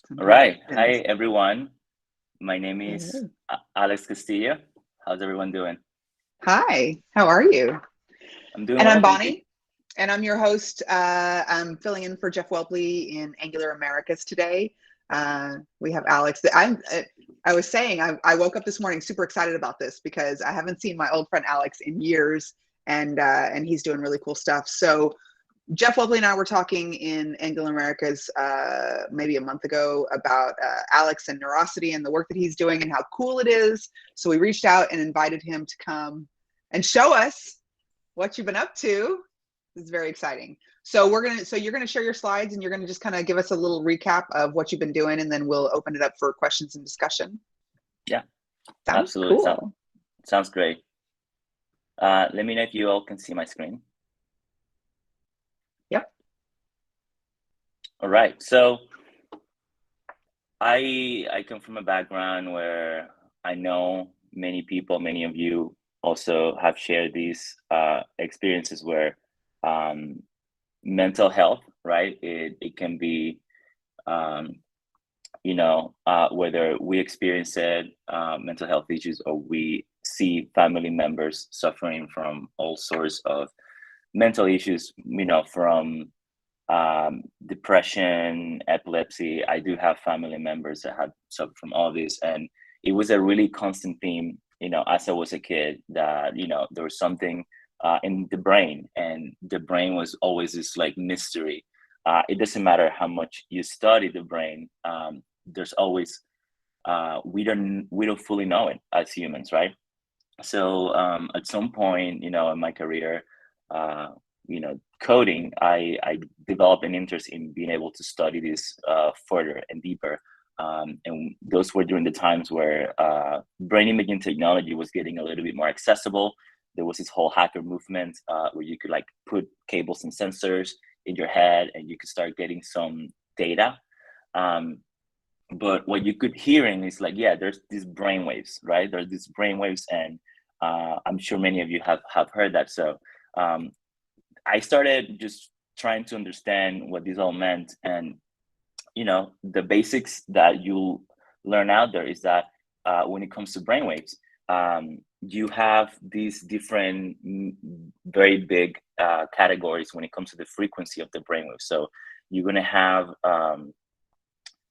Some All people right. have been Hi, missing. everyone. My name is Hello. Alex Castillo. How's everyone doing? Hi, how are you? I'm doing And well, I'm thank you. Bonnie, and I'm your host. I'm filling in for Jeff Whelpley in Angular Americas today. We have Alex. I was saying I woke up this morning super excited about this because I haven't seen my old friend Alex in years, and he's doing really cool stuff. So Jeff Whelpley and I were talking in Angular Americas maybe a month ago about Alex and Neurosity and the work that he's doing and how cool it is. So we reached out and invited him to come and show us what you've been up to. This is very exciting. So you're gonna share your slides and you're gonna just kind of give us a little recap of what you've been doing, and then we'll open it up for questions and discussion. Yeah, Sounds absolutely. cool. Sounds great. Let me know if you all can see my screen. Yep. All right. So I come from a background where I know many people, many of you also have shared these experiences where um, mental health, right? It can be um, whether we experience it, mental health issues, or we see family members suffering from all sorts of mental issues, from depression, epilepsy. I do have family members that had suffered from all this. And it was a really constant theme, as I was a kid, that, there was something in the brain, and the brain was always this like mystery. It doesn't matter how much you study the brain. There's always we don't fully know it as humans, right? So at some point, in my career, coding, I developed an interest in being able to study this further and deeper. And those were during the times where brain imaging technology was getting a little bit more accessible. There was this whole hacker movement where you could like put cables and sensors in your head, and you could start getting some data. Um, but what you could hearing is like, yeah, there's these brain waves, right? There's these brain waves, and I'm sure many of you have heard that. So I started just trying to understand what this all meant. And the basics that you learn out there is that when it comes to brainwaves, you have these different very big categories when it comes to the frequency of the brainwave. So you're going to have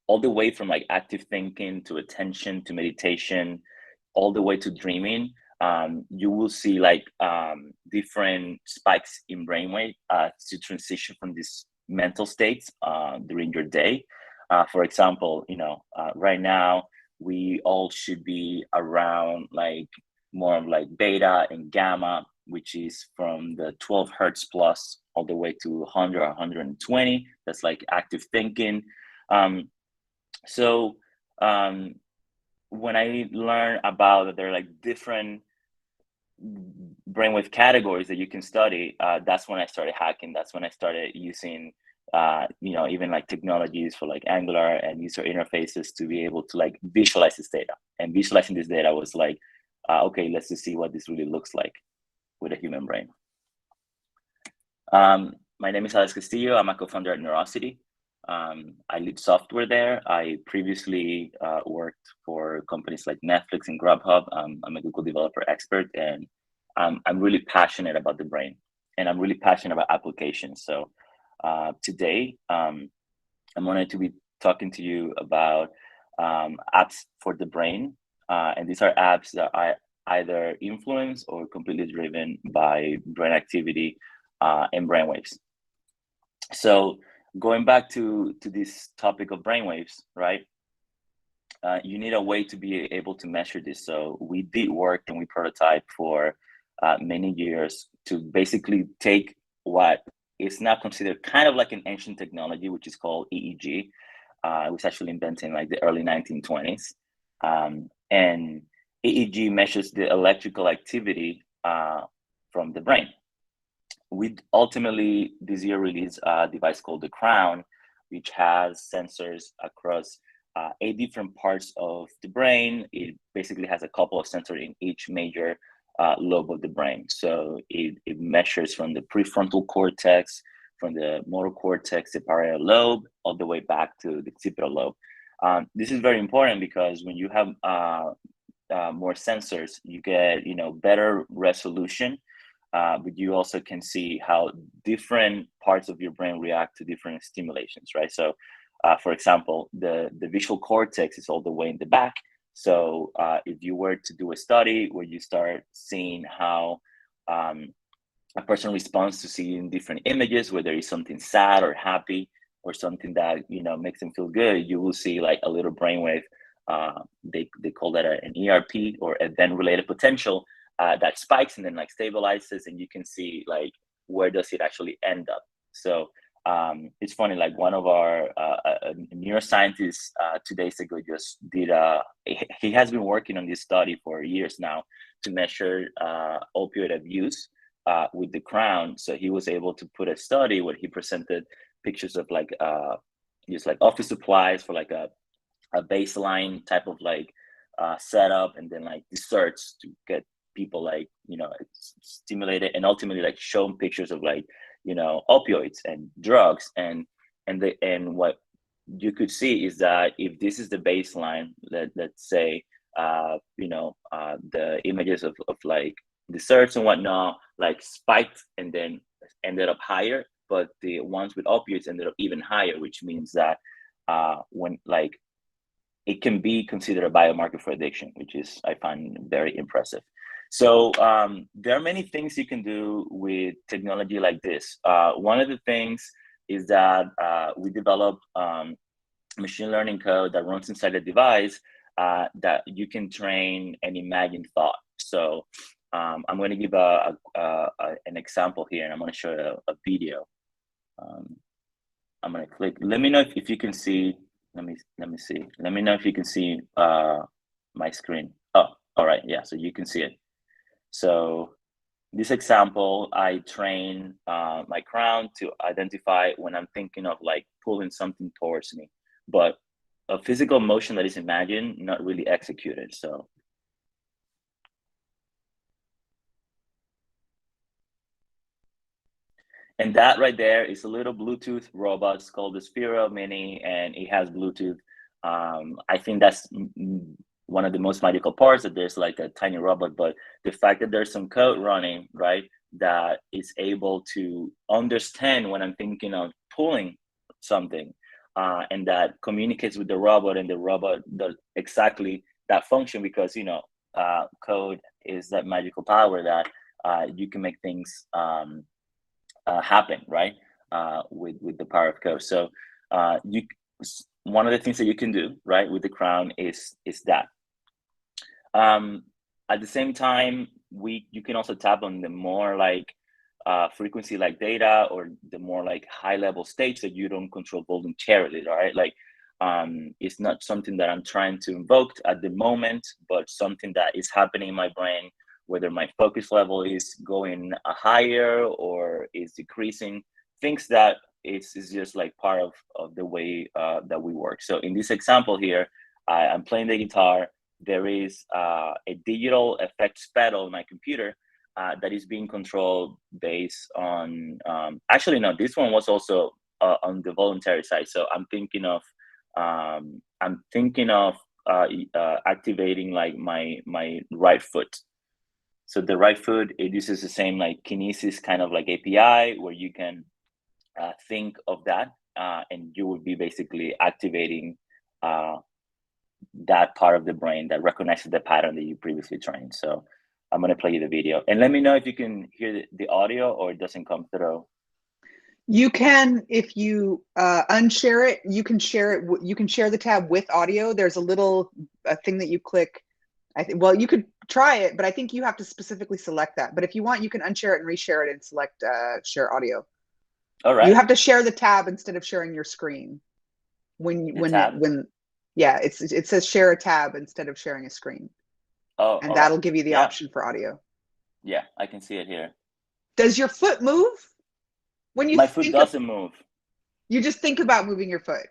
all the way from like active thinking to attention to meditation, all the way to dreaming. You will see like different spikes in brainwave to transition from these mental states during your day. For example, right now we all should be around like more of like beta and gamma, which is from the 12 hertz plus all the way to 100 or 120. That's like active thinking. Um, so um, when I learned about that there are like different brainwave categories that you can study, that's when I started hacking. That's when I started using, even like technologies for like Angular and user interfaces to be able to like visualize this data. And visualizing this data was like, okay, let's just see what this really looks like with a human brain. My name is Alex Castillo. I'm a co-founder at Neurosity. I lead software there. I previously worked for companies like Netflix and Grubhub. I'm a Google developer expert, and I'm really passionate about the brain, and I'm really passionate about applications. So today, I'm honored to be talking to you about apps for the brain. And these are apps that are either influenced or completely driven by brain activity and brainwaves. So going back to this topic of brainwaves, right? You need a way to be able to measure this. So we did work and we prototyped for many years to basically take what is now considered kind of like an ancient technology, which is called EEG. It was actually invented in like the early 1920s. And EEG measures the electrical activity from the brain. We ultimately this year released a device called the Crown, which has sensors across 8 different parts of the brain. It basically has a couple of sensors in each major lobe of the brain. So it measures from the prefrontal cortex, from the motor cortex, the parietal lobe, all the way back to the occipital lobe. This is very important because when you have more sensors, you get better resolution, but you also can see how different parts of your brain react to different stimulations, right? So, for example, the visual cortex is all the way in the back. So if you were to do a study where you start seeing how a person responds to seeing different images, whether it's something sad or happy or something that makes them feel good, you will see like a little brainwave. They call that an ERP, or event-related potential, that spikes and then like stabilizes, and you can see like where does it actually end up. So it's funny, like one of our a neuroscientists 2 days ago just did he has been working on this study for years now to measure opioid abuse with the crown. So he was able to put a study where he presented pictures of like just like office supplies for like a baseline type of like setup, and then like desserts to get people like stimulated, and ultimately like shown pictures of like opioids and drugs, and what you could see is that if this is the baseline, let's say the images of like desserts and whatnot like spiked and then ended up higher, but the ones with opioids ended up even higher, which means that when like it can be considered a biomarker for addiction, which is I find very impressive. So there are many things you can do with technology like this. One of the things is that we develop machine learning code that runs inside the device that you can train an imagined thought. So I'm going to give an example here, and I'm going to show a video. I'm going to click. Let me know if you can see. Let me see. Let me know if you can see my screen. Oh, all right. Yeah, so you can see it. So this example, I train my crown to identify when I'm thinking of like pulling something towards me, but a physical motion that is imagined, not really executed. So and that right there is a little Bluetooth robot. It's called the Sphero Mini, and it has Bluetooth. I think that's one of the most magical parts, that there's like a tiny robot, but the fact that there's some code running, right, that is able to understand when I'm thinking of pulling something, and that communicates with the robot, and the robot does exactly that function, because code is that magical power that you can make things happen, right? With the power of code. So one of the things that you can do, right, with the crown is that. At the same time, you can also tap on the more like frequency like data, or the more like high level states that you don't control voluntarily, right? Like it's not something that I'm trying to invoke at the moment, but something that is happening in my brain, whether my focus level is going higher or is decreasing, things that is just like part of the way that we work. So in this example here, I'm playing the guitar. There is a digital effects pedal in my computer that is being controlled based on, actually, no, this one was also on the voluntary side. So I'm thinking of activating like my right foot. So the right foot, it uses the same like kinesis kind of like API, where you can think of that, and you would be basically activating that part of the brain that recognizes the pattern that you previously trained. So I'm going to play you the video, and let me know if you can hear the audio or it doesn't come through. You can, if you unshare it, you can share it. You can share the tab with audio. There's a little thing that you click. Well, you could try it, but I think you have to specifically select that. But if you want, you can unshare it and reshare it and select share audio. All right. You have to share the tab instead of sharing your screen. Yeah, it says share a tab instead of sharing a screen. Oh, and that'll give you the option for audio. Yeah, I can see it here. Does your foot move? When you My foot doesn't move. You just think about moving your foot.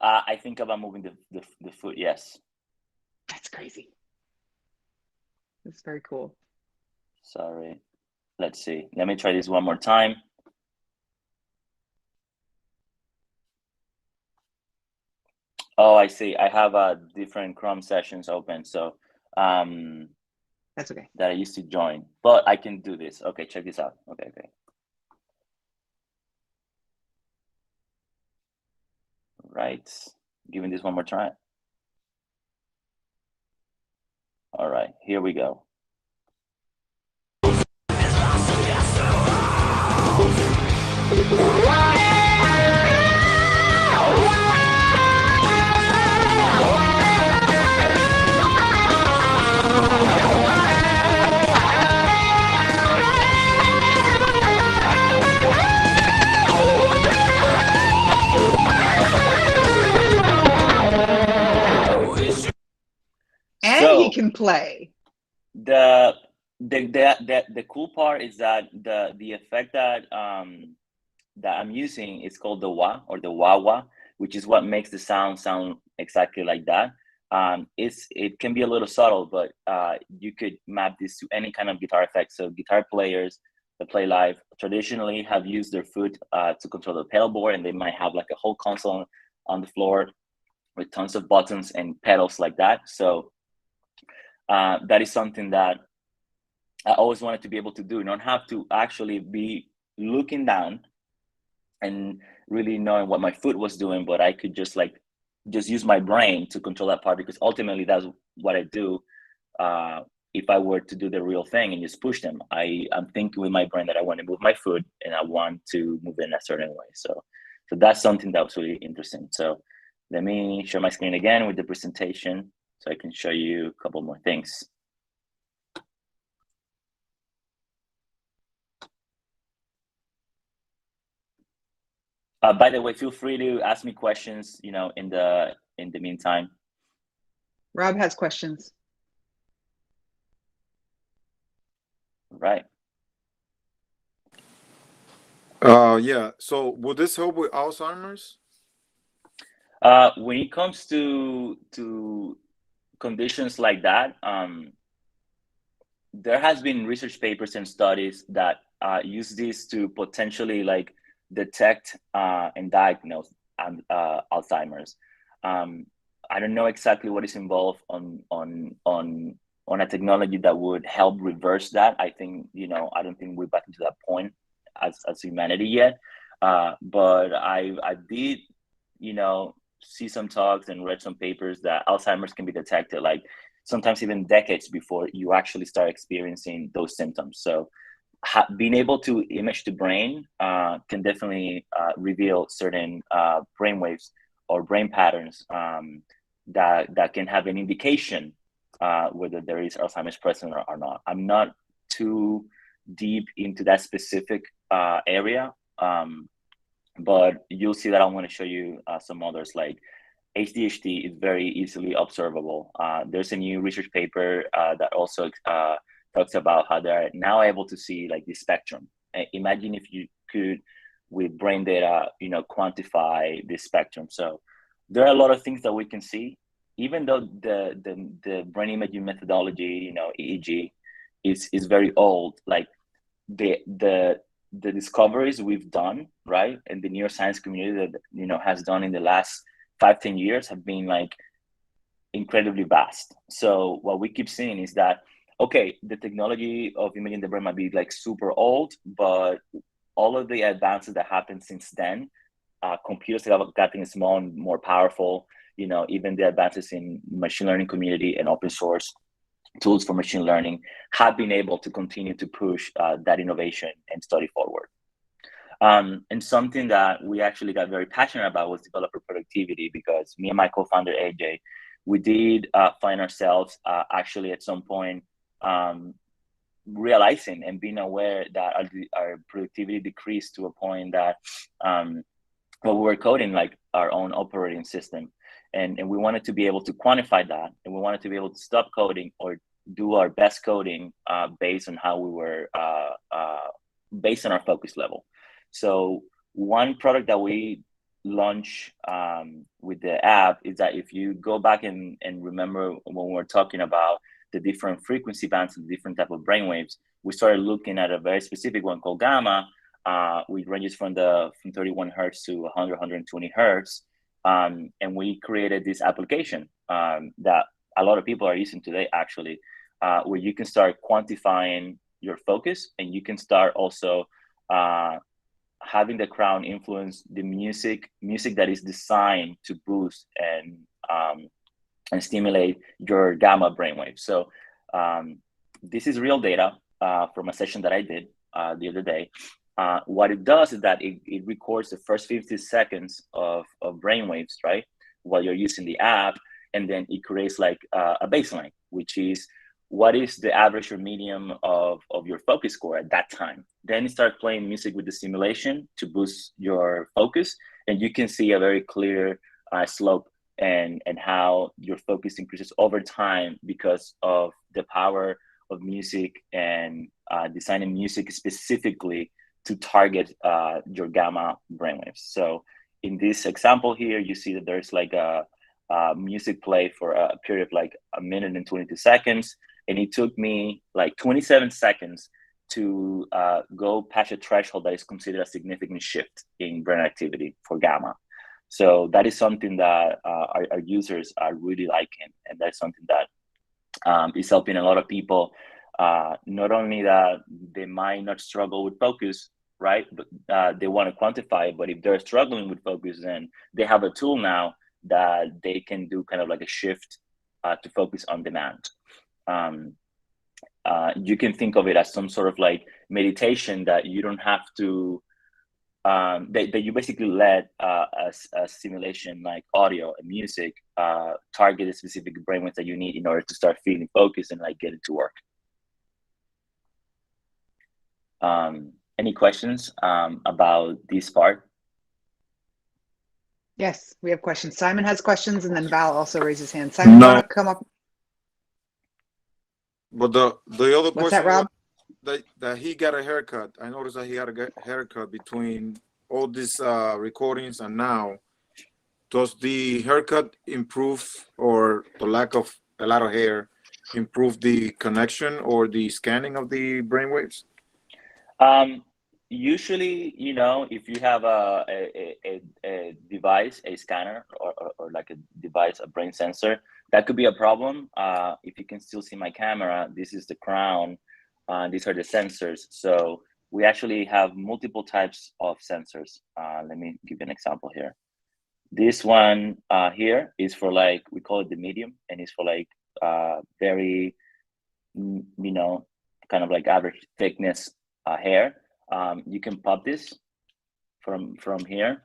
I think about moving the foot, yes. That's crazy. That's very cool. Sorry. Let's see. Let me try this one more time. Oh, I see. I have different Chrome sessions open, so That's okay. that I used to join, but I can do this. Okay, check this out. Okay. Right. Giving this one more try. All right, here we go. And he So can play. the cool part is that the effect that I'm using is called the wah or the wah wah, which is what makes the sound exactly like that. It can be a little subtle, but you could map this to any kind of guitar effect. So guitar players that play live traditionally have used their foot to control the pedal board, and they might have like a whole console on the floor with tons of buttons and pedals like that. So that is something that I always wanted to be able to do. Not have to actually be looking down and really knowing what my foot was doing, but I could just use my brain to control that part, because ultimately that's what I do. If I were to do the real thing and just push them, I'm thinking with my brain that I want to move my foot and I want to move it in a certain way. So that's something that was really interesting. So let me share my screen again with the presentation so I can show you a couple more things. By the way, feel free to ask me questions, in the meantime. Rob has questions. Right. Yeah. So will this help with Alzheimer's? When it comes to conditions like that, there has been research papers and studies that use this to potentially detect and diagnose Alzheimer's. I don't know exactly what is involved on a technology that would help reverse that. I think I don't think we're back into that point as humanity yet. But I did see some talks and read some papers that Alzheimer's can be detected sometimes even decades before you actually start experiencing those symptoms. So being able to image the brain can definitely reveal certain brain waves or brain patterns that can have an indication whether there is Alzheimer's present or not. I'm not too deep into that specific area, but you'll see that I want to show you some others. Like ADHD is very easily observable. There's a new research paper that also talks about how they're now able to see the spectrum. Imagine if you could, with brain data, quantify the spectrum. So there are a lot of things that we can see, even though the brain imaging methodology, EEG, is very old. Like the discoveries we've done, right, and the neuroscience community that has done in the last 5-10 years have been incredibly vast. So what we keep seeing is that, okay, the technology of imaging the brain might be super old, but all of the advances that happened since then, computers have gotten small and more powerful, even the advances in machine learning community and open source tools for machine learning have been able to continue to push that innovation and study forward. And something that we actually got very passionate about was developer productivity, because me and my co-founder AJ, we did find ourselves actually at some point realizing and being aware that our productivity decreased to a point that we were coding our own operating system, and we wanted to be able to quantify that, and we wanted to be able to stop coding or do our best coding based on how we were based on our focus level. So one product that we launch with the app is that if you go back and remember when we were talking about the different frequency bands and different type of brainwaves, we started looking at a very specific one called gamma, which ranges from 31 hertz to 120 hertz. And we created this application that a lot of people are using today, actually, where you can start quantifying your focus, and you can start also having the crown influence the music that is designed to boost and stimulate your gamma brainwaves. So this is real data from a session that I did the other day. What it does is that it records the first 50 seconds of brainwaves, right, while you're using the app, and then it creates like a baseline, which is what is the average or medium of your focus score at that time. Then it starts playing music with the simulation to boost your focus, and you can see a very clear slope and how your focus increases over time because of the power of music and designing music specifically to target your gamma brainwaves. So in this example here, you see that there's like a music play for a period of like 1 minute and 22 seconds. And it took me like 27 seconds to go past a threshold that is considered a significant shift in brain activity for gamma. So that is something that our users are really liking. And that's something that is helping a lot of people. Not only that they might not struggle with focus, right? But they want to quantify it. But if they're struggling with focus, then they have a tool now that they can do kind of like a shift to focus on demand. You can think of it as some sort of like meditation that you don't have to, that you basically let a simulation like audio and music target the specific brainwaves that you need in order to start feeling focused and like get it to work. Any questions about this part? Yes, we have questions. Simon has questions, and then Val also raised his hand. Simon, you want to come up? But the other What's question that, Rob? was that he got a haircut. I noticed that he had a haircut between all these recordings and now. Does the haircut improve, or the lack of a lot of hair improve the connection or the scanning of the brainwaves? Usually, you know, if you have a device, a scanner, or like a device, a brain sensor, that could be a problem. If you can still see my camera, this is the crown. These are the sensors. So we actually have multiple types of sensors. Let me give you an example here. This one here is for like, we call it the medium, and it's for like very, you know, kind of like average thickness hair. You can pop this from here,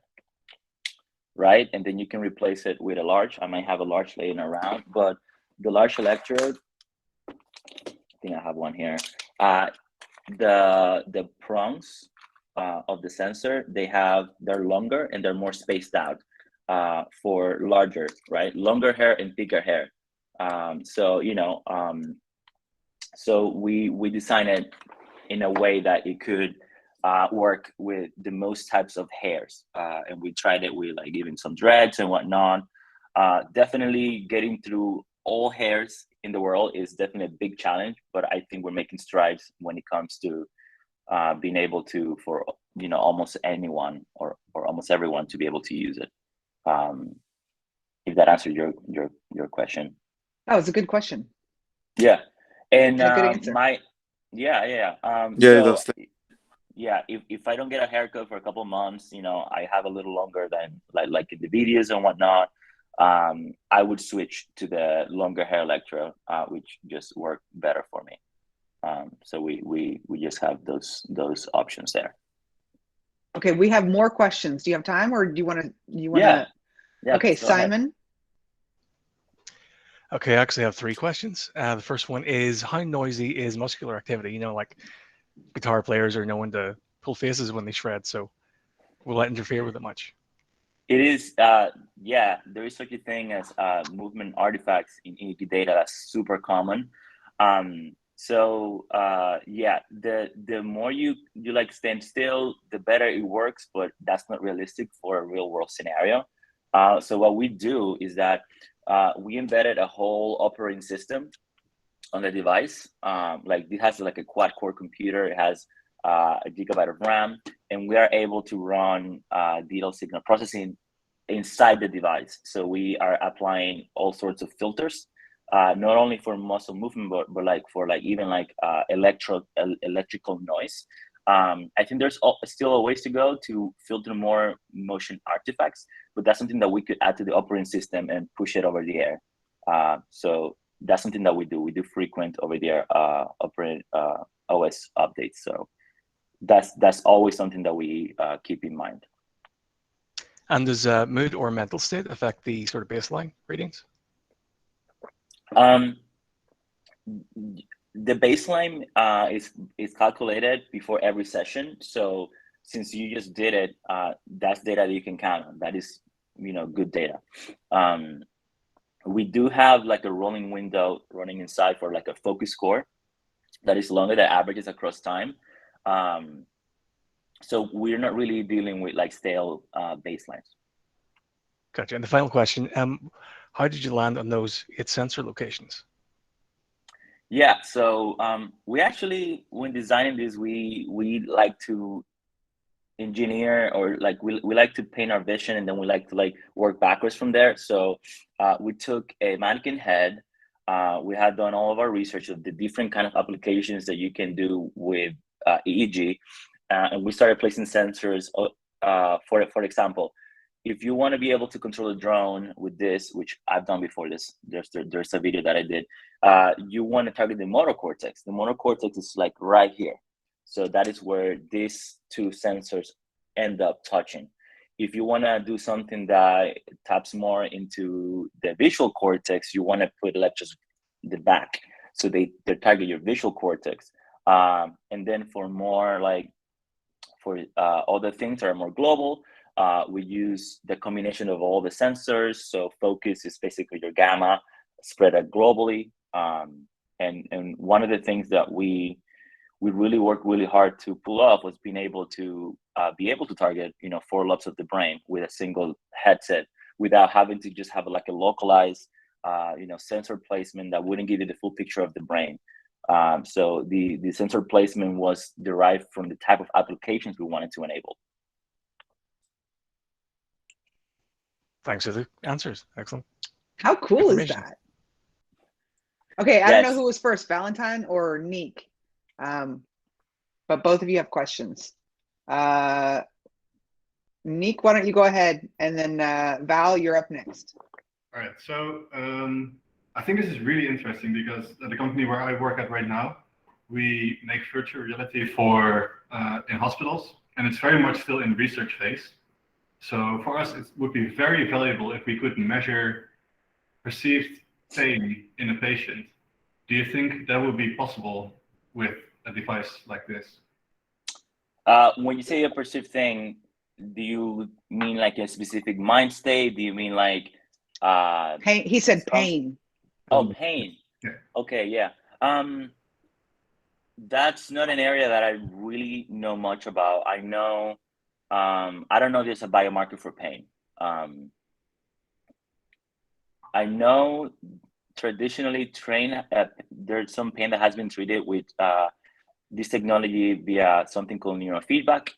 right? And then you can replace it with a large. I might have a large laying around, but the large electrode, I think I have one here. The prongs of the sensor, they're longer and they're more spaced out for larger, right? Longer hair and thicker hair. So, you know, so we design it in a way that it could work with the most types of hairs. And we tried it with like even some dreads and whatnot. Definitely getting through all hairs in the world is definitely a big challenge, but I think we're making strides when it comes to being able to, for, you know, almost anyone or almost everyone to be able to use it. If that answered your question. That was a good question. Yeah. And good answer. So yeah, if I don't get a haircut for a couple of months, you know, I have a little longer than like in the videos and whatnot, I would switch to the longer hair electro, which just work better for me. So we just have those options there. Okay, we have more questions. Do you have time, or do you want to? Yeah. Okay, Simon. Okay, I actually have 3 questions. The first one is, how noisy is muscular activity? You know, like guitar players are known to pull faces when they shred, so will that interfere with it much? It is, yeah, there is such a thing as movement artifacts in EEG data. That's super common. So yeah, the more you like stand still, the better it works, but that's not realistic for a real world scenario. So what we do is that we embedded a whole operating system on the device. Like it has like a quad core computer. It has a gigabyte of RAM, and we are able to run digital signal processing inside the device. So we are applying all sorts of filters, not only for muscle movement, but like for like even like electrical noise. I think there's still a ways to go to filter more motion artifacts, but that's something that we could add to the operating system and push it over the air. So that's something that we do. We do frequent over the air operating OS updates. So that's always something that we keep in mind. And does mood or mental state affect the sort of baseline readings? The baseline is calculated before every session. So since you just did it, that's data that you can count on. That is, good data. We do have like a rolling window running inside for like a focus score that is longer than averages across time. So we're not really dealing with like stale baselines. Gotcha. And the final question, how did you land on those 8 sensor locations? Yeah, so we actually, when designing this, we like to engineer, or like we like to paint our vision, and then we like to like work backwards from there. So we took a mannequin head. We had done all of our research of the different kind of applications that you can do with EEG, and we started placing sensors. For example, if you want to be able to control a drone with this, which I've done before, there's a video that I did. You want to target the motor cortex. The motor cortex is like right here. So that is where these 2 sensors end up touching. If you want to do something that taps more into the visual cortex, you want to put like just the back. So they target your visual cortex. And then for more like, for other things that are more global, we use the combination of all the sensors. So focus is basically your gamma spread out globally. And one of the things that we really worked really hard to pull off was being able to target 4 lobes of the brain with a single headset, without having to just have like a localized sensor placement that wouldn't give you the full picture of the brain. So the sensor placement was derived from the type of applications we wanted to enable. Thanks for the answers. Excellent. How cool is that? Okay, I don't know who was first, Valentine or Neek, but both of you have questions. Neek, why don't you go ahead, and then Val, you're up next. All right, so I think this is really interesting, because at the company where I work at right now, we make virtual reality for in hospitals, and it's very much still in research phase. So for us, it would be very valuable if we could measure perceived pain in a patient. Do you think that would be possible with a device like this? When you say a perceived thing, do you mean like a specific mind state? Do you mean like pain? He said pain. Oh, pain. Yeah. Okay, yeah. That's not an area that I really know much about. I know, I don't know if there's a biomarker for pain. I know traditionally there's some pain that has been treated with this technology via something called neurofeedback,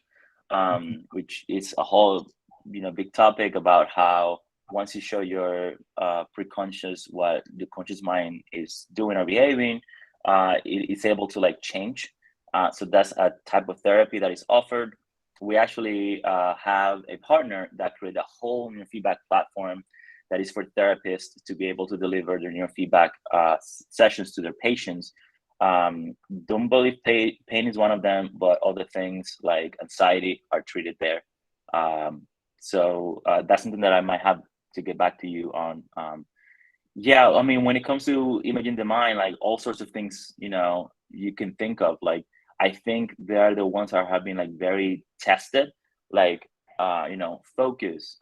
which is a whole big topic about how once you show your preconscious what the conscious mind is doing or behaving, it's able to like change. So that's a type of therapy that is offered. We actually have a partner that created a whole neurofeedback platform that is for therapists to be able to deliver their neurofeedback sessions to their patients. Don't believe pain is one of them, but other things like anxiety are treated there. So that's something that I might have to get back to you on. Yeah, I mean, when it comes to imaging the mind, like all sorts of things, you can think of, like, I think they're the ones that have been like very tested, like, focus,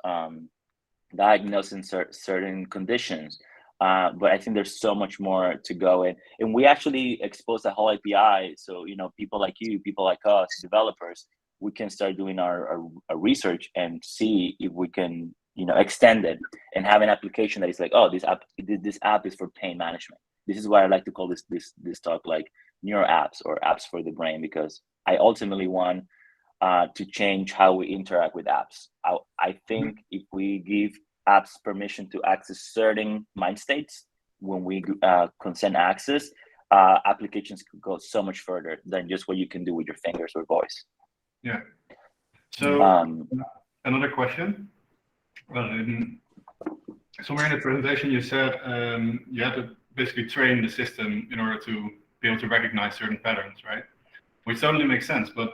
diagnosing certain conditions. But I think there's so much more to go in. And we actually exposed the whole API. So, people like you, people like us, developers, we can start doing our research and see if we can, extend it and have an application that is like, oh, this app is for pain management. This is why I like to call this talk like neuro apps or apps for the brain, because I ultimately want to change how we interact with apps. I think if we give apps permission to access certain mind states when we consent access, applications could go so much further than just what you can do with your fingers or voice. Yeah. So another question. Somewhere in the presentation you said you had to basically train the system in order to be able to recognize certain patterns, right? Which totally makes sense, but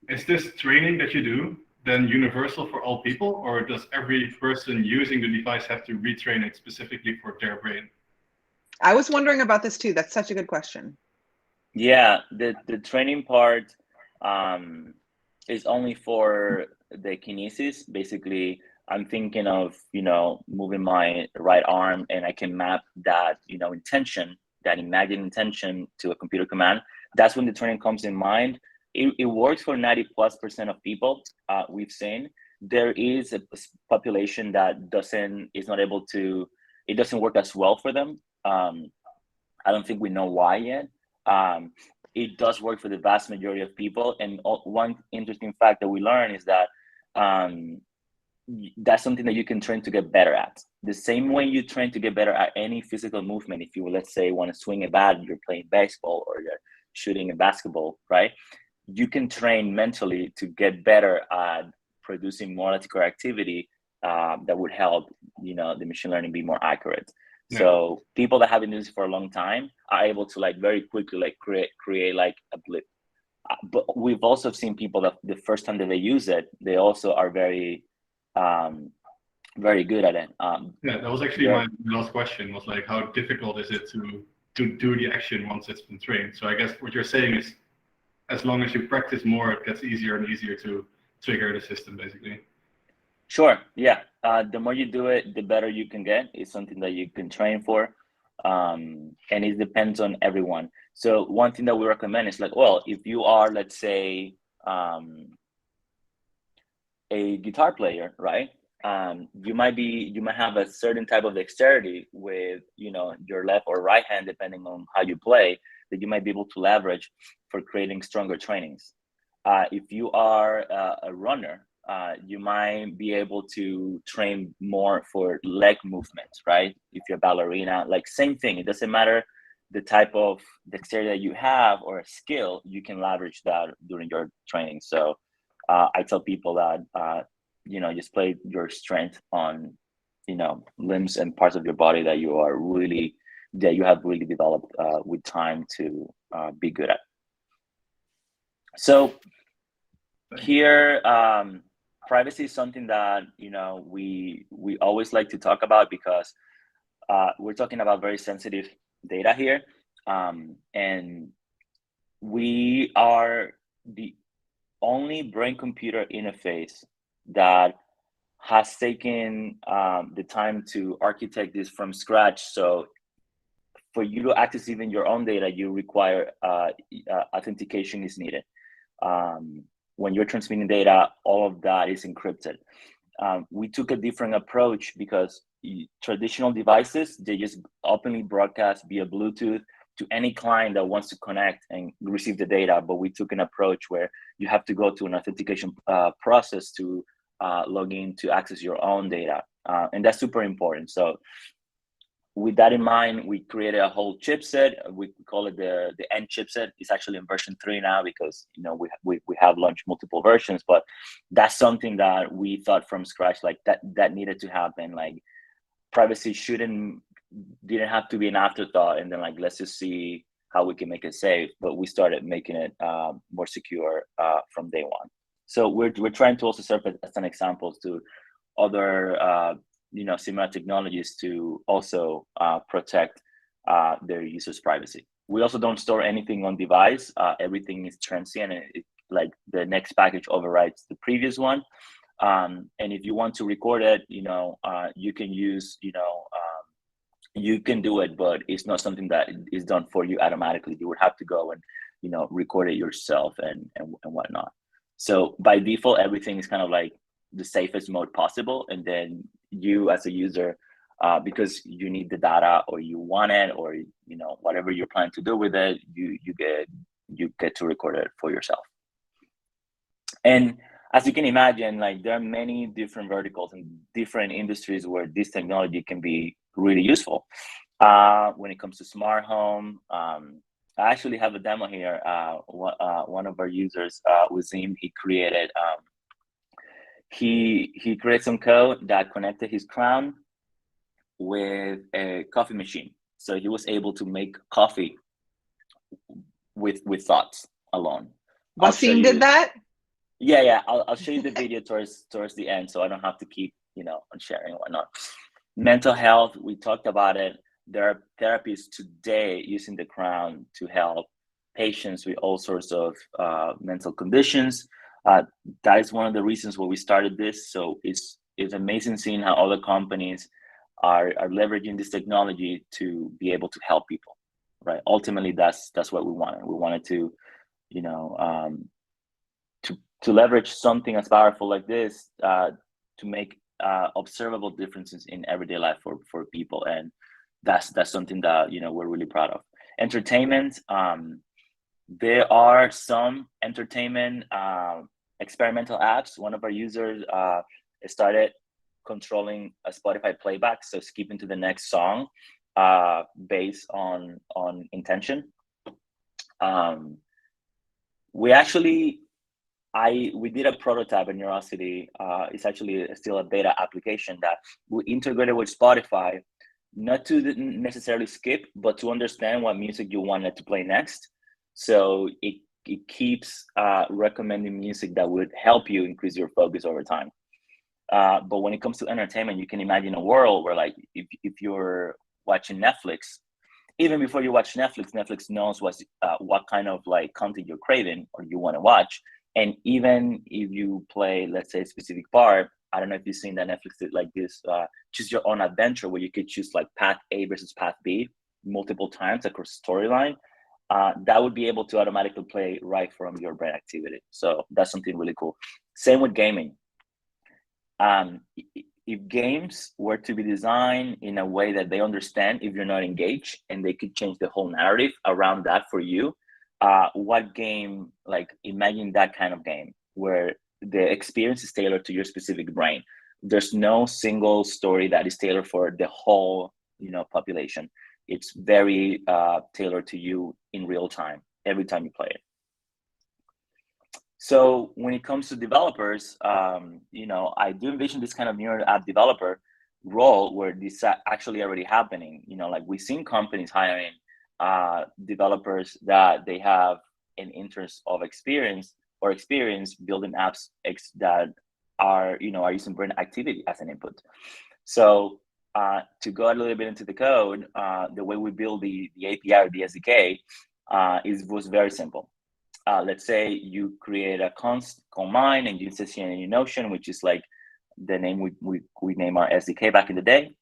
is this training that you do then universal for all people, or does every person using the device have to retrain it specifically for their brain? I was wondering about this too. That's such a good question. Yeah, the training part is only for the kinesis. Basically, I'm thinking of, you know, moving my right arm, and I can map that, you know, intention, that imagined intention to a computer command. That's when the training comes in mind. It works for 90+% of people. We've seen there is a population that is not able to, it doesn't work as well for them. I don't think we know why yet. It does work for the vast majority of people. And one interesting fact that we learned is that that's something that you can train to get better at. The same way you train to get better at any physical movement. If you, let's say, want to swing a bat, you're playing baseball or you're shooting a basketball, right? You can train mentally to get better at producing more electrical activity that would help, you know, the machine learning be more accurate. Yeah. So people that have been doing this for a long time are able to like very quickly like create like a blip. But we've also seen people that the first time that they use it, they also are very good at it. Yeah, that was actually my last question, was like, how difficult is it to do the action once it's been trained? So I guess what you're saying is, as long as you practice more, it gets easier and easier to trigger the system, basically. Sure, yeah. The more you do it, the better you can get. It's something that you can train for. And it depends on everyone. So one thing that we recommend is like, well, if you are, let's say, a guitar player, right? You might have a certain type of dexterity with, you know, your left or right hand, depending on how you play, that you might be able to leverage for creating stronger trainings. If you are a runner, you might be able to train more for leg movements, right? If you're a ballerina, like same thing. It doesn't matter the type of dexterity that you have or a skill, you can leverage that during your training. So I tell people that, you know, just play your strength on, you know, limbs and parts of your body that you have really developed with time to be good at. So here, privacy is something that, you know, we always like to talk about because we're talking about very sensitive data here, and we are the only brain-computer interface that has taken the time to architect this from scratch. So for you to access even your own data, you require authentication is needed. When you're transmitting data, all of that is encrypted. We took a different approach because traditional devices, they just openly broadcast via Bluetooth to any client that wants to connect and receive the data. But we took an approach where you have to go to an authentication process to log in to access your own data. And that's super important. So with that in mind, we created a whole chipset. We call it the N chipset. It's actually in version 3 now because, you know, we have launched multiple versions, but that's something that we thought from scratch, like that needed to happen. Like privacy didn't have to be an afterthought and then like, let's just see how we can make it safe. But we started making it more secure from day one. So we're trying to also serve as an example to other you know, similar technologies to also protect their users' privacy. We also don't store anything on device. Everything is transient, and like the next package overrides the previous one. And if you want to record it, you know, you can use, you know, you can do it, but it's not something that is done for you automatically. You would have to go and, you know, record it yourself and whatnot. So by default, everything is kind of like the safest mode possible, and then you as a user, because you need the data or you want it, or, you know, whatever you're planning to do with it, you get to record it for yourself. And as you can imagine, like there are many different verticals and different industries where this technology can be really useful. When it comes to smart home, I actually have a demo here. One of our users, Wazim, he created he created some code that connected his crown with a coffee machine, so he was able to make coffee with thoughts alone. Wasim did that? Yeah. I'll show you the video towards the end, so I don't have to keep on sharing and whatnot. Mental health, we talked about it. There are therapies today using the crown to help patients with all sorts of mental conditions. That is one of the reasons why we started this. So it's amazing seeing how other companies are leveraging this technology to be able to help people, right? Ultimately, that's what we wanted. We wanted to, to leverage something as powerful like this to make observable differences in everyday life for people, and that's something that we're really proud of. Entertainment, there are some entertainment experimental apps. One of our users started controlling a Spotify playback, so skipping to the next song based on intention. We did a prototype in Neurosity. It's actually still a beta application that we integrated with Spotify, not to necessarily skip, but to understand what music you wanted to play next. So it keeps recommending music that would help you increase your focus over time. But when it comes to entertainment, you can imagine a world where, like, if you're watching Netflix, even before you watch Netflix knows what kind of like content you're craving or you want to watch. And even if you play, let's say, a specific part, I don't know if you've seen that Netflix did like this, choose your own adventure, where you could choose like path A versus path B multiple times across storyline. That would be able to automatically play right from your brain activity. So that's something really cool. Same with gaming. If games were to be designed in a way that they understand if you're not engaged, and they could change the whole narrative around that for you, what game, like imagine that kind of game where the experience is tailored to your specific brain. There's no single story that is tailored for the whole population. It's very tailored to you in real time every time you play it. So when it comes to developers, I do envision this kind of Neuro app developer role where this is actually already happening. Like we've seen companies hiring developers that they have an interest of experience building apps that are using brain activity as an input. So to go a little bit into the code, the way we build the API or the SDK was very simple. Let's say you create a const mine and you instantiate a new notion, which is like the name we name our SDK back in the day.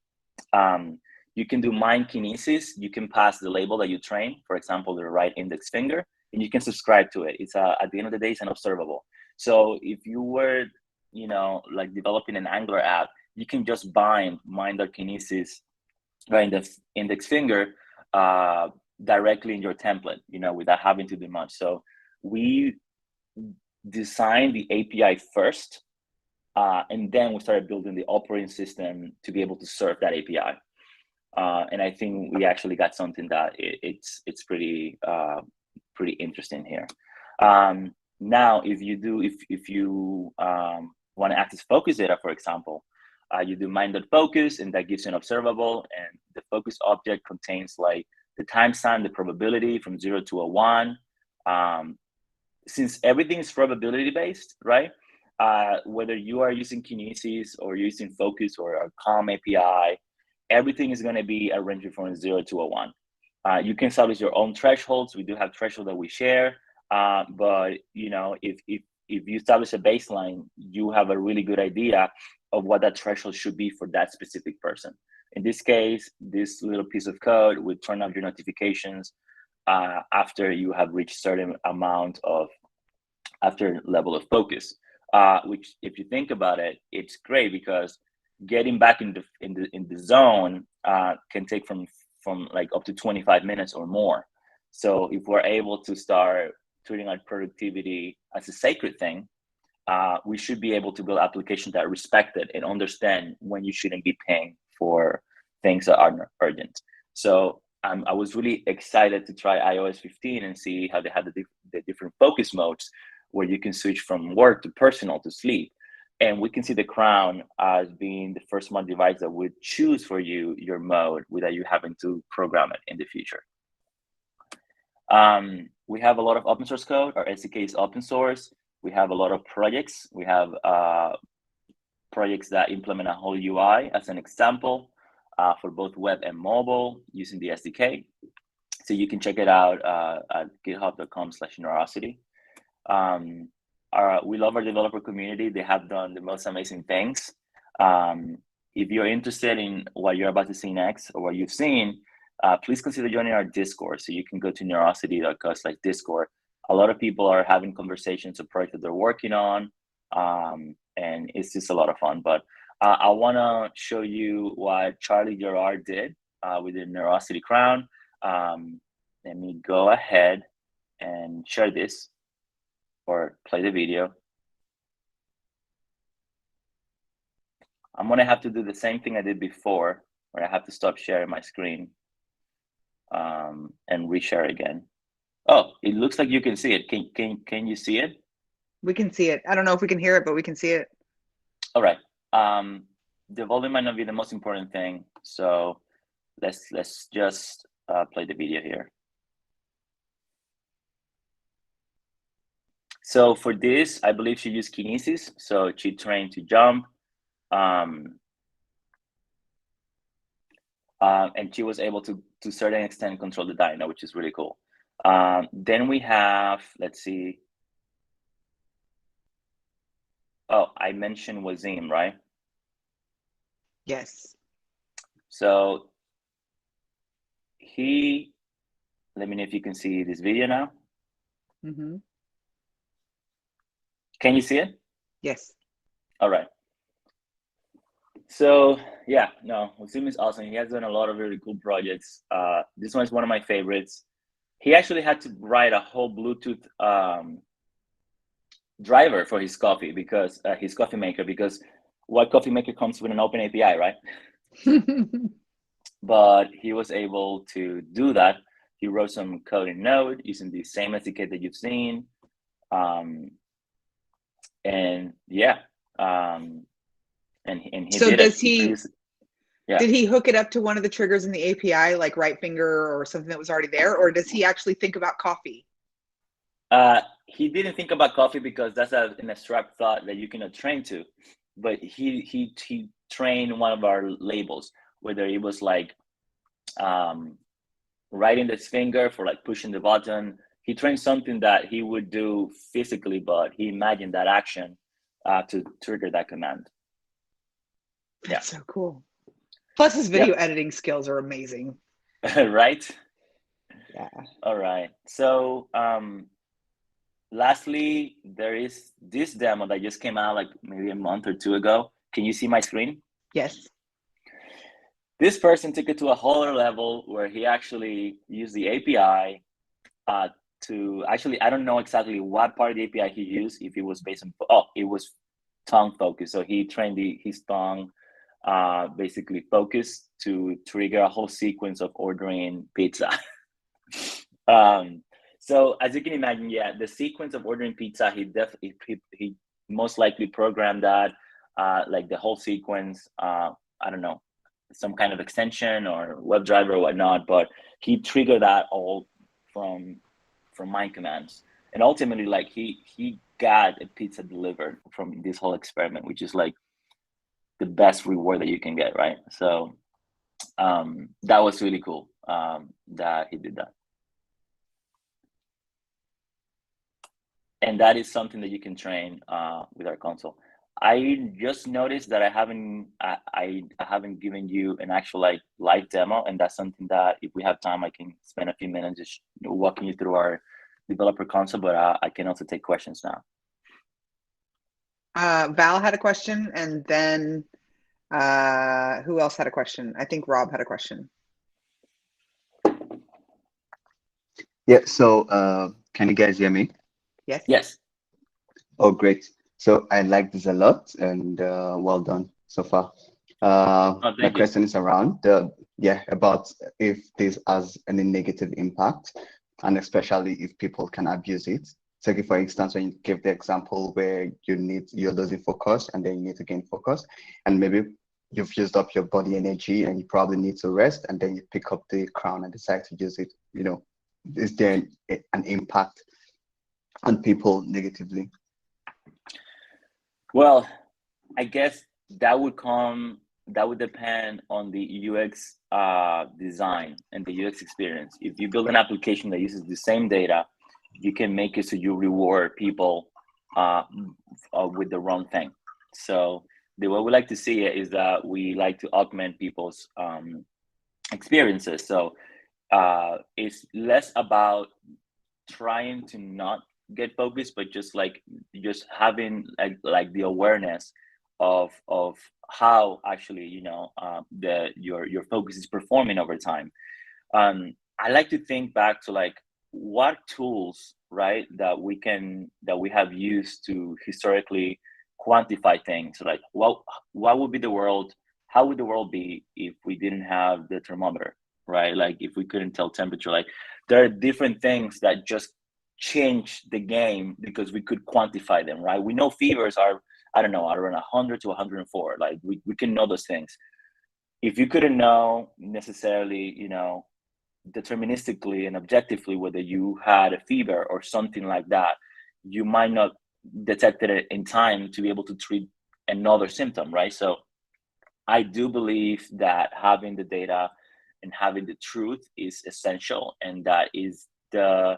You can do mind kinesis. You can pass the label that you train, for example, the right index finger, and you can subscribe to it. It's at the end of the day, it's an observable. So if you were, like developing an Angular app, you can just mind the kinesis right in the index finger directly in your template, without having to do much. So we designed the API first, and then we started building the operating system to be able to serve that API. And I think we actually got something that it's pretty interesting here. Now, if you want to access focus data, for example, you do mind.focus, and that gives you an observable, and the focus object contains like the timestamp, the probability from 0 to a 1. Since everything is probability based, right? Whether you are using kinesis or using focus or a calm API, everything is going to be a range from 0 to a 1. You can establish your own thresholds. We do have thresholds that we share, but if you establish a baseline, you have a really good idea of what that threshold should be for that specific person. In this case, this little piece of code would turn on your notifications after you have reached certain amount of after level of focus, which, if you think about it, it's great because getting back in the zone can take from like up to 25 minutes or more. So if we're able to start treating our productivity as a sacred thing, we should be able to build applications that respect it and understand when you shouldn't be paying for things that are not urgent. So I was really excited to try iOS 15 and see how they had the different focus modes where you can switch from work to personal to sleep. And we can see the Crown as being the first smart device that would choose for you your mode without you having to program it in the future. We have a lot of open source code. Our SDK is open source. We have a lot of projects. We have projects that implement a whole UI as an example for both web and mobile using the SDK. So you can check it out at github.com/Neurosity. We love our developer community. They have done the most amazing things. If you're interested in what you're about to see next or what you've seen, please consider joining our Discord. So you can go to neurosity.co/Discord. A lot of people are having conversations of projects that they're working on, and it's just a lot of fun. But I want to show you what Charlie Gerard did with the Neurosity Crown. Let me go ahead and share this or play the video. I'm going to have to do the same thing I did before, where I have to stop sharing my screen and reshare again. Oh, it looks like you can see it. Can you see it? We can see it. I don't know if we can hear it, but we can see it. All right. The volume might not be the most important thing, so let's just play the video here. So for this, I believe she used kinesis. So she trained to jump, and she was able to a certain extent control the dyno, which is really cool. Then we have, let's see. Oh, I mentioned Wazim, right? Yes. So let me know if you can see this video now. Mm-hmm. Can you see it? Yes. All right. So yeah, no, Wazim is awesome. He has done a lot of really cool projects. This one is one of my favorites. He actually had to write a whole Bluetooth driver for his coffee because his coffee maker, because what coffee maker comes with an open API, right? But he was able to do that. He wrote some code in Node using the same SDK that you've seen. And yeah, and he so did does it. he? Yeah. Did he hook it up to one of the triggers in the API, like right finger or something that was already there, or does he actually think about coffee? He didn't think about coffee because that's an abstract thought that you cannot train to. But he trained one of our labels, whether it was like writing this finger for like pushing the button. He trained something that he would do physically, but he imagined that action to trigger that command. That's so cool. Plus his video editing skills are amazing. Right? Yeah. All right. So lastly, there is this demo that just came out like maybe a month or two ago. Can you see my screen? Yes. This person took it to a whole other level where he actually used the API to actually, I don't know exactly what part of the API he used, if it was based on, it was tongue focus. So he trained his tongue basically focus to trigger a whole sequence of ordering pizza. So as you can imagine, yeah, the sequence of ordering pizza, he most likely programmed that, like the whole sequence, I don't know, some kind of extension or WebDriver or whatnot, but he triggered that all from my commands. And ultimately, like he got a pizza delivered from this whole experiment, which is like the best reward that you can get, right? So that was really cool that he did that. And that is something that you can train with our console. I just noticed that I haven't given you an actual like live demo, and that's something that if we have time, I can spend a few minutes just walking you through our developer console. But I can also take questions now. Val had a question, and then who else had a question? I think Rob had a question. Yeah. So can you guys hear me? Yes. Yes. Oh, great. So I like this a lot, and well done so far. Oh, My thank you. question is around about if this has any negative impact, and especially if people can abuse it. Take it for instance, when you give the example where you're losing focus and then you need to gain focus, and maybe you've used up your body energy and you probably need to rest, and then you pick up the crown and decide to use it. Is there an impact on people negatively? Well, I guess that would depend on the UX design and the UX experience. If you build an application that uses the same data, you can make it so you reward people with the wrong thing. So the way we like to see it is that we like to augment people's experiences. So it's less about trying to not get focused, but just having the awareness of how actually your focus is performing over time. I like to think back to what tools, right, that we have used to historically quantify things. So what would be the world? How would the world be if we didn't have the thermometer, right? Like if we couldn't tell temperature. Like there are different things that just change the game because we could quantify them, right? We know fevers are, I don't know, around 100 to 104. Like we can know those things. If you couldn't know necessarily, deterministically and objectively whether you had a fever or something like that, you might not detect it in time to be able to treat another symptom, right? So I do believe that having the data and having the truth is essential, and that is the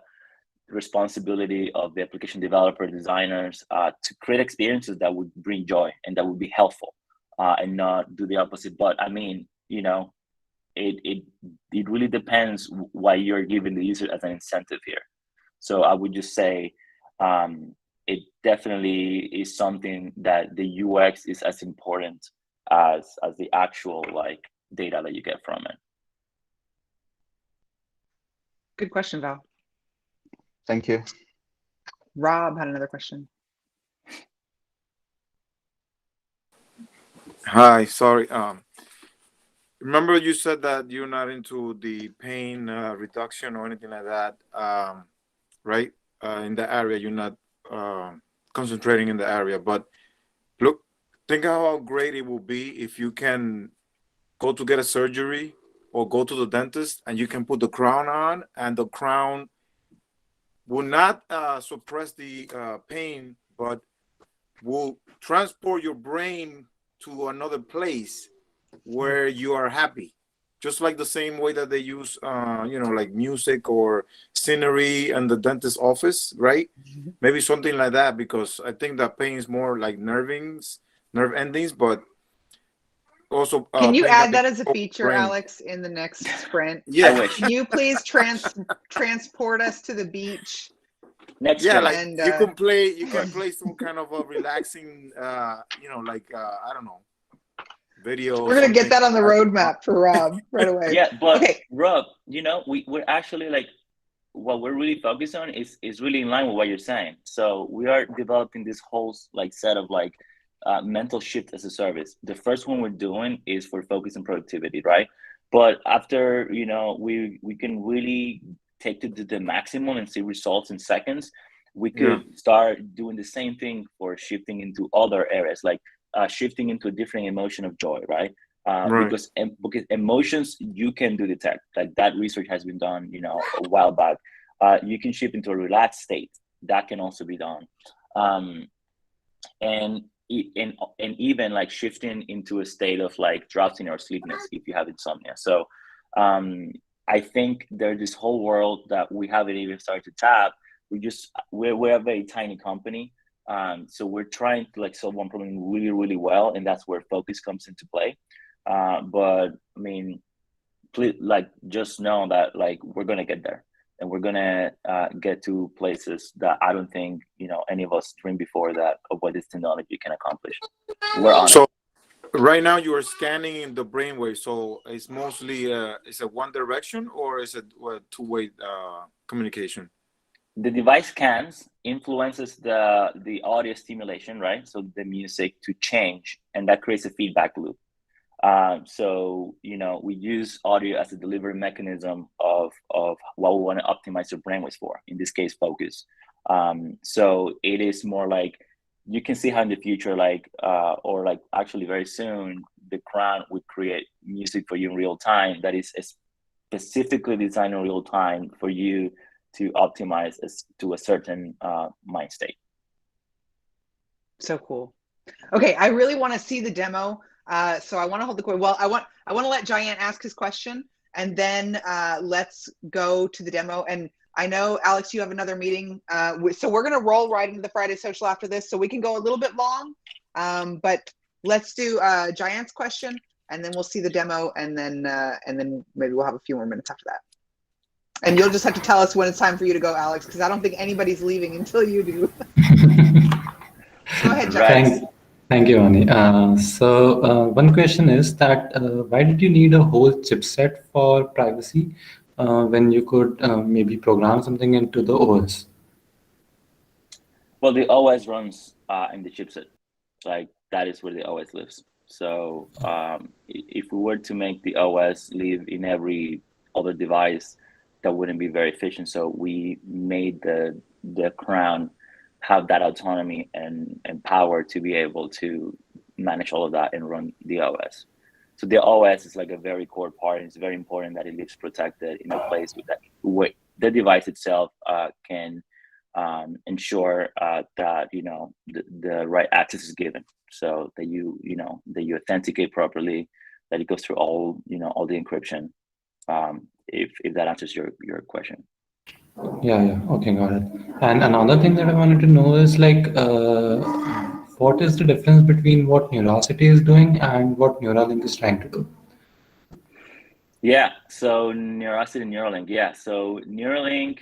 responsibility of the application developer designers to create experiences that would bring joy and that would be helpful, and not do the opposite. But I mean, it really depends why you're giving the user as an incentive here. So I would just say it definitely is something that the UX is as important as the actual data that you get from it. Good question, Val. Thank you. Rob had another question. Hi, sorry. Remember you said that you're not into the pain reduction or anything like that, right? In the area, you're not concentrating in the area. But look, think how great it will be if you can go to get a surgery or go to the dentist and you can put the crown on, and the crown will not suppress the pain, but will transport your brain to another place where you are happy. Just like the same way that they use, like music or scenery in the dentist office, right? Maybe something like that, because I think that pain is more like nerve endings, but also can you pain add that as a feature, brain. Alex, in the next sprint? Yeah. I wish. Can you please transport us to the beach? Next Yeah, sprint. like And, you can play some kind of a relaxing, I don't know, video. we're gonna get that on the roadmap for Rob right away. Yeah, but okay. Rob, we're actually what we're really focused on is really in line with what you're saying. So we are developing this whole set of mental shift as a service. The first one we're doing is for focus and productivity, right? But after we can really take to the maximum and see results in seconds, we could start doing the same thing for shifting into other areas, like shifting into a different emotion of joy, right? Right. Because emotions you can detect. Like that research has been done, a while back. You can shift into a relaxed state. That can also be done, and even shifting into a state of drowsiness or sleepiness if you have insomnia. So I think there's this whole world that we haven't even started to tap. We're a very tiny company. So we're trying to solve one problem really, really well, and that's where focus comes into play. But I mean, please, just know that we're gonna get there, and we're gonna get to places that I don't think any of us dreamed before that of what this technology can accomplish. We're on it. Right now you are scanning in the brainwave, so it's mostly is it one direction or is it two-way communication? the device scans influences the audio stimulation, right? So the music to change, and that creates a feedback loop. So, you know, we use audio as a delivery mechanism of what we want to optimize your brainwaves for, in this case, focus. So it is more like, you can see how in the future, like, or like actually very soon, the Crown would create music for you in real time that is specifically designed in real time for you to optimize to a certain mind state. So cool. Okay, I really want to see the demo. So I want to hold the question. Well, I want to let Giant ask his question, and then let's go to the demo. And I know, Alex, you have another meeting. So we're going to roll right into the Friday social after this, so we can go a little bit long. But let's do Giant's question, and then we'll see the demo, and then maybe we'll have a few more minutes after that. And you'll just have to tell us when it's time for you to go, Alex, because I don't think anybody's leaving until you do. Go ahead, Giant. Thank you, Ani. One question is that why did you need a whole chipset for privacy when you could maybe program something into the OS? Well, the OS runs in the chipset. Like, that is where the OS lives. So if we were to make the OS live in every other device, that wouldn't be very efficient. So we made the Crown have that autonomy and power to be able to manage all of that and run the OS. So the OS is like a very core part. It's very important that it lives protected in a place with that, where the device itself can ensure that, you know, the right access is given, so that that you authenticate properly, that it goes through all the encryption. If that answers your question. Yeah, okay, got it. And another thing that I wanted to know is like, what is the difference between what Neurosity is doing and what Neuralink is trying to do? Yeah, so Neurosity and Neuralink. Yeah, so Neuralink,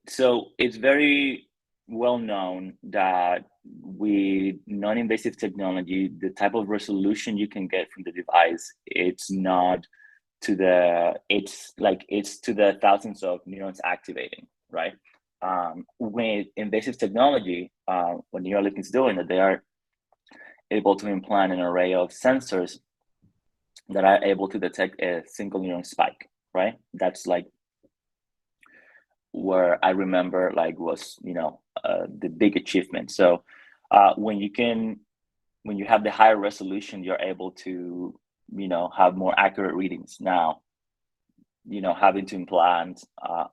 so it's very well known that with non-invasive technology, the type of resolution you can get from the device, it's to the thousands of neurons activating, right? With invasive technology, what Neuralink is doing, that they are able to implant an array of sensors that are able to detect a single neuron spike, right? That's like where I remember was the big achievement. So when you have the higher resolution, you're able to have more accurate readings. Now, having to implant I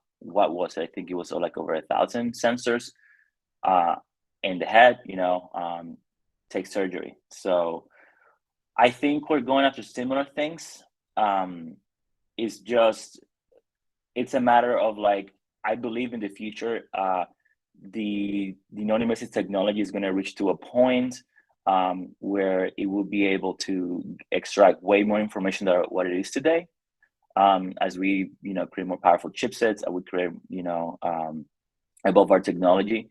think it was like over 1,000 sensors in the head, take surgery. So I think we're going after similar things. It's a matter of I believe in the future, the non-invasive technology is going to reach to a point where it will be able to extract way more information than what it is today. As we create more powerful chipsets, I would create above our technology,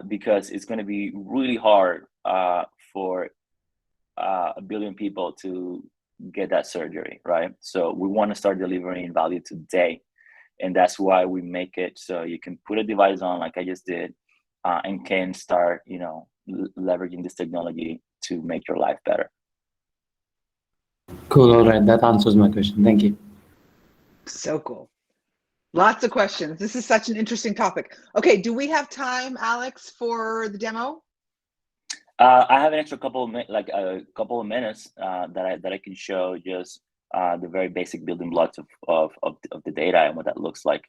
because it's going to be really hard for 1 billion people to get that surgery, right? So we want to start delivering value today. And that's why we make it so you can put a device on like I just did, and can start, leveraging this technology to make your life better. Cool. All right. That answers my question. Thank you. So cool. Lots of questions. This is such an interesting topic. Okay, do we have time, Alex, for the demo? I have an extra couple of minutes that I can show just the very basic building blocks of the data and what that looks like.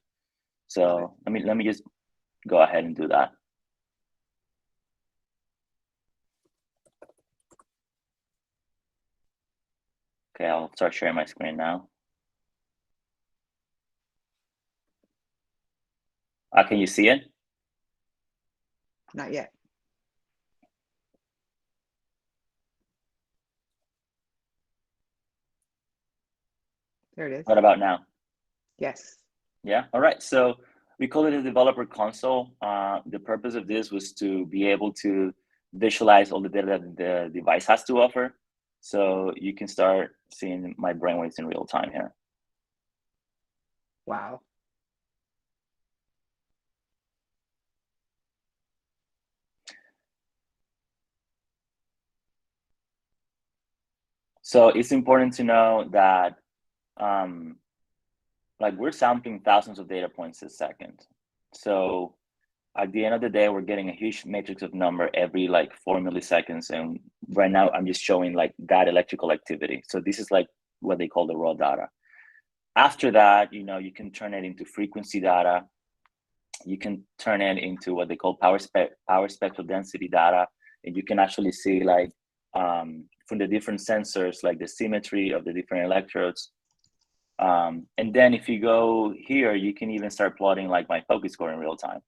So let me just go ahead and do that. Okay, I'll start sharing my screen now. Can you see it? Not yet. There it is. What about now? Yes. Yeah, all right. So we call it a developer console. The purpose of this was to be able to visualize all the data that the device has to offer. So you can start seeing my brainwaves in real time here. Wow. So it's important to know that like we're sampling thousands of data points a second. So at the end of the day, we're getting a huge matrix of number every like 4 milliseconds. And right now I'm just showing like that electrical activity. So this is like what they call the raw data. After that, you know, you can turn it into frequency data. You can turn it into what they call power spectral density data. And you can actually see like from the different sensors, like the symmetry of the different electrodes. And then if you go here, you can even start plotting like my focus score in real time.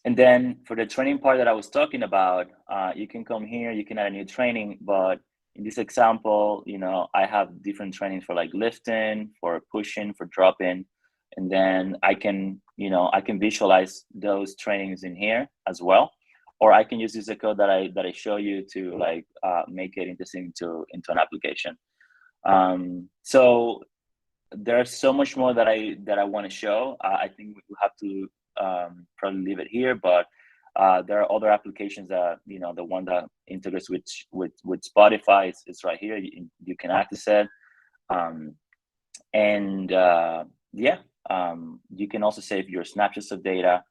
And then for the training part that I was talking about, you can come here, you can add a new training, but in this example, you know, I have different trainings for like lifting, for pushing, for dropping. And then I can, you know, I can visualize those trainings in here as well. Or I can use this code that I show you to like make it interesting into an application. So there's so much more that I want to show. I think we have to probably leave it here, but there are other applications that, you know, the one that integrates with Spotify is right here. You can access it. Yeah, you can also save your snapshots of data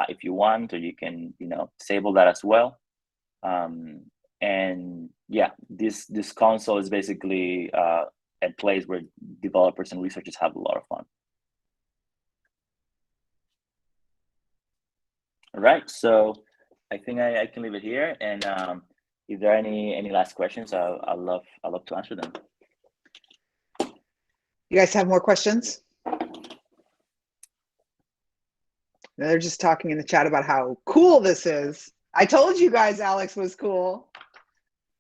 if you want, or you can, you know, disable that as well. And yeah, this console is basically a place where developers and researchers have a lot of fun. All right, so I think I can leave it here. And if there are any last questions, I'll love to answer them. You guys have more questions? They're just talking in the chat about how cool this is. I told you guys Alex was cool.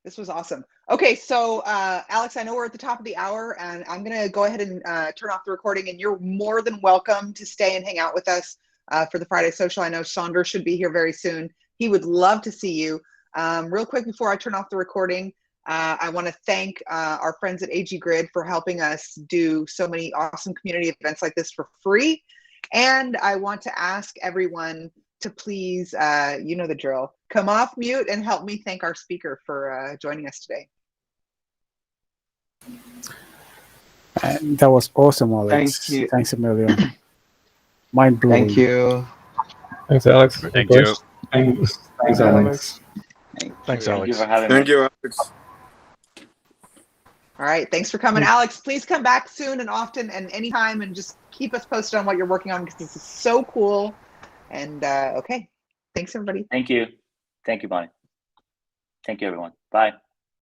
This was awesome. Okay, so Alex, I know we're at the top of the hour, and I'm gonna go ahead and turn off the recording, and you're more than welcome to stay and hang out with us for the Friday social. I know Chandra should be here very soon. He would love to see you. Real quick before I turn off the recording, I wanna thank our friends at AG Grid for helping us do so many awesome community events like this for free. And I want to ask everyone to please, you know the drill, come off mute and help me thank our speaker for joining us today. That was awesome, Alex. Thank you. Thanks a million. Mind blowing. Thank you. Thanks, Alex. Thank you. Thanks, Alex. Thanks, Thank Alex. you for having me. Thank you, Alex. All right, thanks for coming. Alex, please come back soon and often and anytime, and just keep us posted on what you're working on, because this is so cool. And okay, thanks everybody. Thank you. Thank you, Bonnie. Thank you, everyone. Bye.